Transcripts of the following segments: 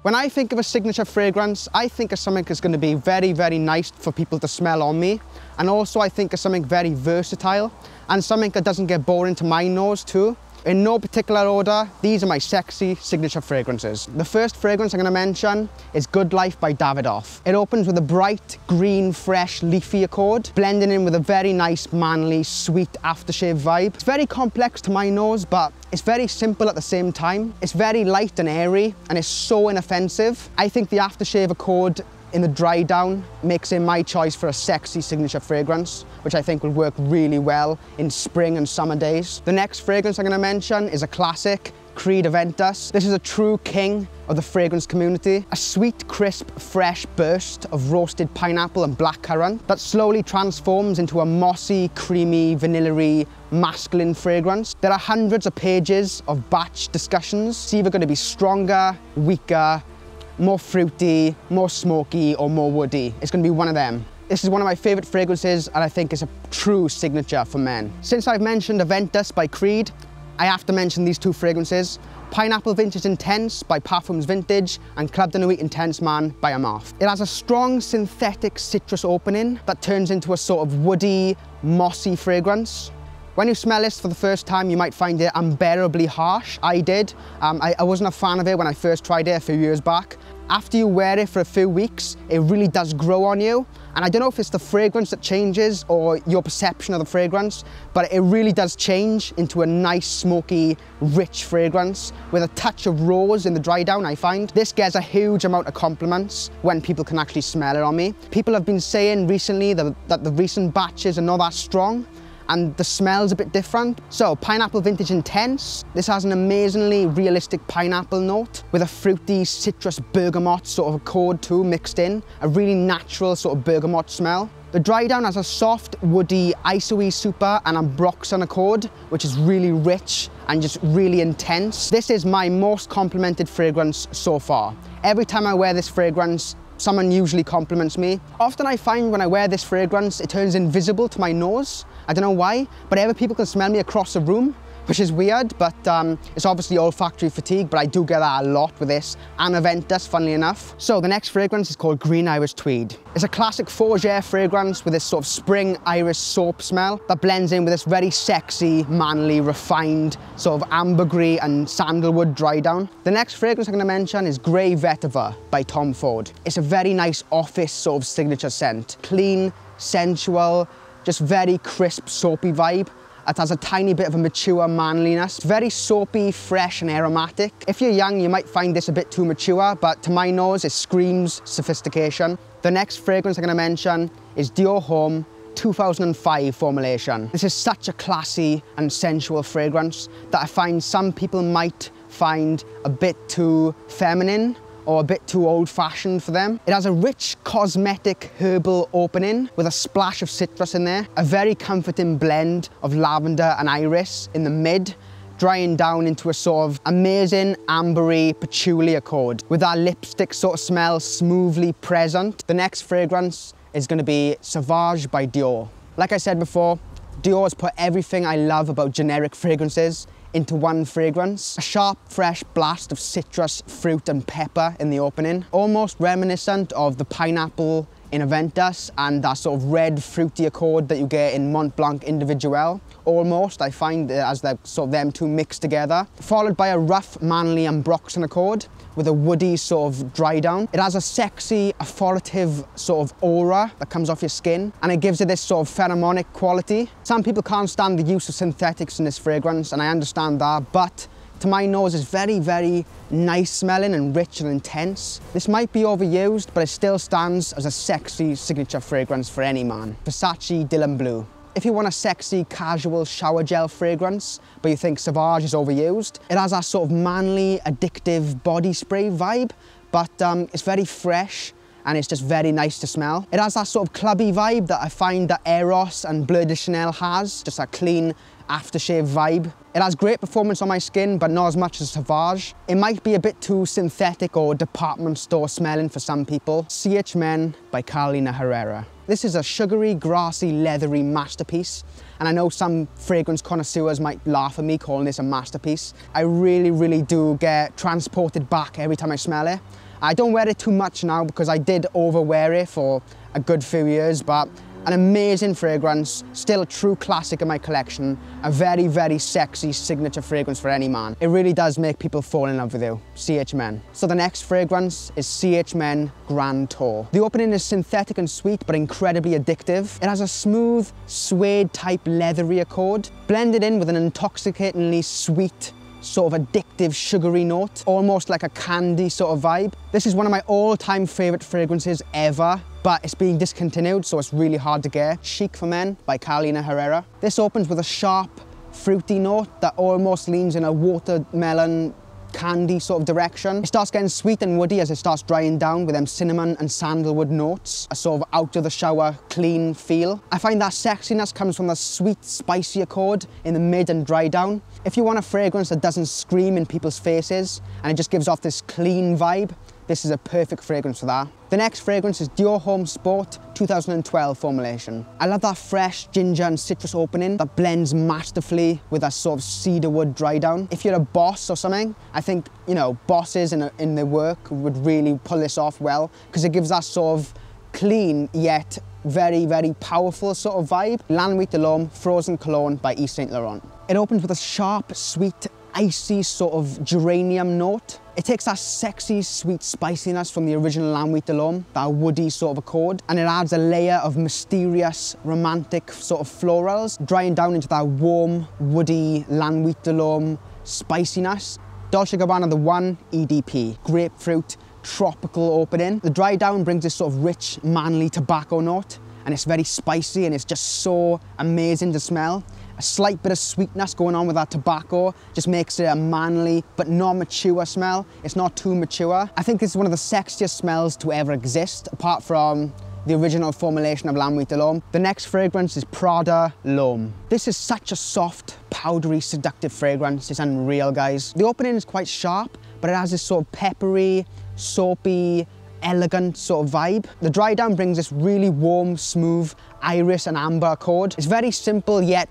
When I think of a signature fragrance, I think of something that's going to be very, very nice for people to smell on me. And also I think of something very versatile and something that doesn't get boring to my nose too. In no particular order, these are my sexy signature fragrances. The first fragrance I'm going to mention is Goodlife by Davidoff. It opens with a bright, green, fresh, leafy accord, blending in with a very nice, manly, sweet aftershave vibe. It's very complex to my nose, but it's very simple at the same time. It's very light and airy, and it's so inoffensive. I think the aftershave accord in the dry down makes it my choice for a sexy signature fragrance, which I think will work really well in spring and summer days. The next fragrance I'm going to mention is a classic, Creed Aventus. This is a true king of the fragrance community. A sweet, crisp, fresh burst of roasted pineapple and blackcurrant that slowly transforms into a mossy, creamy, vanilla-y, masculine fragrance. There are hundreds of pages of batch discussions. It's either going to be stronger, weaker, more fruity, more smoky, or more woody. It's going to be one of them. This is one of my favourite fragrances, and I think it's a true signature for men. Since I've mentioned Aventus by Creed, I have to mention these two fragrances. Pineapple Vintage Intense by Parfums Vintage and Club de Nuit Intense Man by Armaf. It has a strong synthetic citrus opening that turns into a sort of woody, mossy fragrance. When you smell this for the first time, you might find it unbearably harsh. I did. I wasn't a fan of it when I first tried it a few years back. After you wear it for a few weeks, it really does grow on you. And I don't know if it's the fragrance that changes or your perception of the fragrance, but it really does change into a nice, smoky, rich fragrance with a touch of rose in the dry down, I find. This gets a huge amount of compliments when people can actually smell it on me. People have been saying recently that the recent batches are not that strong, and the smell's a bit different. So, Pineapple Vintage Intense. This has an amazingly realistic pineapple note with a fruity citrus bergamot sort of accord too mixed in. A really natural sort of bergamot smell. The dry down has a soft, woody Isoe Super and Ambroxan accord, which is really rich and just really intense. This is my most complimented fragrance so far. Every time I wear this fragrance, someone usually compliments me. Often I find when I wear this fragrance, it turns invisible to my nose. I don't know why, but other people can smell me across the room, which is weird, but it's obviously olfactory fatigue, but I do get that a lot with this, and Aventus, funnily enough. So the next fragrance is called Green Iris Tweed. It's a classic fougere fragrance with this sort of spring iris soap smell that blends in with this very sexy, manly, refined, sort of ambergris and sandalwood dry down. The next fragrance I'm going to mention is Grey Vetiver by Tom Ford. It's a very nice office sort of signature scent. Clean, sensual, just very crisp, soapy vibe. It has a tiny bit of a mature manliness. Very soapy, fresh and aromatic. If you're young, you might find this a bit too mature, but to my nose, it screams sophistication. The next fragrance I'm going to mention is Dior Homme 2005 Formulation. This is such a classy and sensual fragrance that I find some people might find a bit too feminine or a bit too old-fashioned for them. It has a rich cosmetic herbal opening with a splash of citrus in there, a very comforting blend of lavender and iris in the mid, drying down into a sort of amazing ambery patchouli accord with that lipstick sort of smell smoothly present. The next fragrance is going to be Sauvage by Dior. Like I said before, Dior has put everything I love about generic fragrances into one fragrance. A sharp, fresh blast of citrus, fruit and pepper in the opening. Almost reminiscent of the pineapple in Aventus and that sort of red fruity accord that you get in Mont Blanc Individuel. Almost, I find, as they're sort of them two mixed together. Followed by a rough, manly Ambroxan accord with a woody sort of dry down. It has a sexy, authoritative sort of aura that comes off your skin, and it gives it this sort of pheromonic quality. Some people can't stand the use of synthetics in this fragrance, and I understand that, but to my nose, it's very, very nice smelling and rich and intense. This might be overused, but it still stands as a sexy signature fragrance for any man. Versace Dylan Blue. If you want a sexy, casual shower gel fragrance, but you think Sauvage is overused, it has that sort of manly, addictive body spray vibe, but it's very fresh and it's just very nice to smell. It has that sort of clubby vibe that I find that Eros and Bleu de Chanel has, just a clean aftershave vibe. It has great performance on my skin, but not as much as Sauvage. It might be a bit too synthetic or department store smelling for some people. CH Men by Carolina Herrera. This is a sugary, grassy, leathery masterpiece, and I know some fragrance connoisseurs might laugh at me calling this a masterpiece. I really, really do get transported back every time I smell it. I don't wear it too much now because I did overwear it for a good few years, but an amazing fragrance, still a true classic in my collection, a very, very sexy signature fragrance for any man. It really does make people fall in love with you, CH Men. So the next fragrance is CH Men Grand Tour. The opening is synthetic and sweet, but incredibly addictive. It has a smooth, suede type leathery accord, blended in with an intoxicatingly sweet, sort of addictive, sugary note, almost like a candy sort of vibe. This is one of my all-time favorite fragrances ever, but it's being discontinued, so it's really hard to get. Chic for Men by Carolina Herrera. This opens with a sharp, fruity note that almost leans in a watermelon candy sort of direction. It starts getting sweet and woody as it starts drying down with them cinnamon and sandalwood notes, a sort of out of the shower clean feel. I find that sexiness comes from the sweet spicy accord in the mid and dry down. If you want a fragrance that doesn't scream in people's faces and it just gives off this clean vibe, this is a perfect fragrance for that. The next fragrance is Dior Homme Sport 2012 Formulation. I love that fresh ginger and citrus opening that blends masterfully with that sort of cedarwood dry down. If you're a boss or something, I think, you know, bosses in their work would really pull this off well, because it gives that sort of clean yet very, very powerful sort of vibe. Nuit de l'Homme Frozen Cologne by Yves Saint Laurent. It opens with a sharp, sweet, icy sort of geranium note. It takes that sexy, sweet spiciness from the original Nuit de l'Homme, that woody sort of accord, and it adds a layer of mysterious, romantic sort of florals, drying down into that warm, woody Nuit de l'Homme spiciness. Dolce Gabbana The One EDP, grapefruit, tropical opening. The dry down brings this sort of rich, manly tobacco note, and it's very spicy and it's just so amazing to smell. A slight bit of sweetness going on with that tobacco just makes it a manly but not mature smell. It's not too mature. I think this is one of the sexiest smells to ever exist, apart from the original formulation of Nuit de l'Homme. The next fragrance is Prada L'Homme. This is such a soft, powdery, seductive fragrance. It's unreal, guys. The opening is quite sharp, but it has this sort of peppery, soapy, elegant sort of vibe. The dry down brings this really warm, smooth iris and amber accord. It's very simple, yet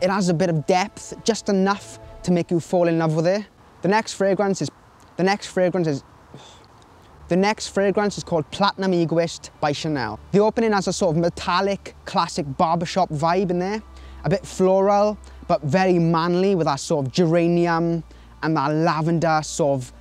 it has a bit of depth, just enough to make you fall in love with it. The next fragrance is called Platinum Egoiste by Chanel. The opening has a sort of metallic, classic barbershop vibe in there, a bit floral, but very manly with that sort of geranium and that lavender sort of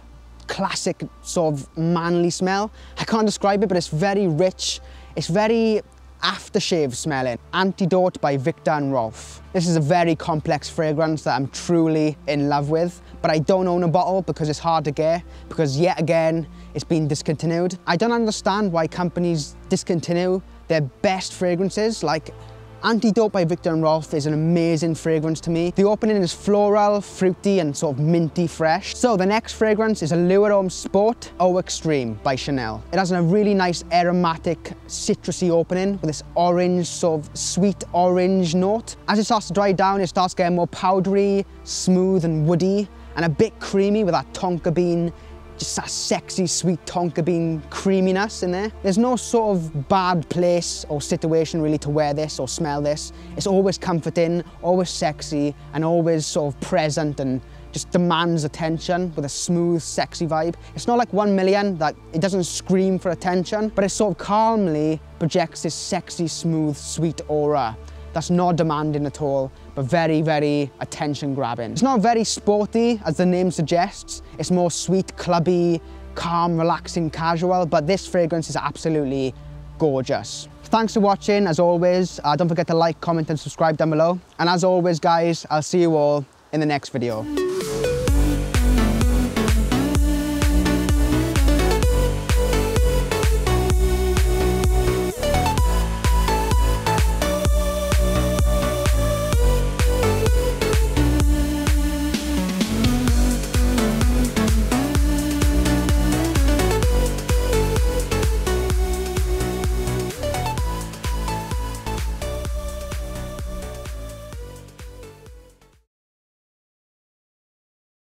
classic sort of manly smell. I can't describe it, but it's very rich. It's very aftershave smelling. Antidote by Viktor and Rolf. This is a very complex fragrance that I'm truly in love with, but I don't own a bottle because it's hard to get, because yet again, it's been discontinued. I don't understand why companies discontinue their best fragrances. Like, Antidote by Viktor and Rolf is an amazing fragrance to me. The opening is floral, fruity, and sort of minty fresh. So the next fragrance is Allure Homme Sport Au Extreme by Chanel. It has a really nice aromatic, citrusy opening with this orange, sort of sweet orange note. As it starts to dry down, it starts getting more powdery, smooth and woody, and a bit creamy with that tonka bean, just that sexy, sweet tonka bean creaminess in there. There's no sort of bad place or situation really to wear this or smell this. It's always comforting, always sexy, and always sort of present and just demands attention with a smooth, sexy vibe. It's not like 1 Million that it doesn't scream for attention, but it sort of calmly projects this sexy, smooth, sweet aura that's not demanding at all, but very, very attention-grabbing. It's not very sporty, as the name suggests. It's more sweet, clubby, calm, relaxing, casual, but this fragrance is absolutely gorgeous. Thanks for watching, as always. Don't forget to like, comment, and subscribe down below. And as always, guys, I'll see you all in the next video.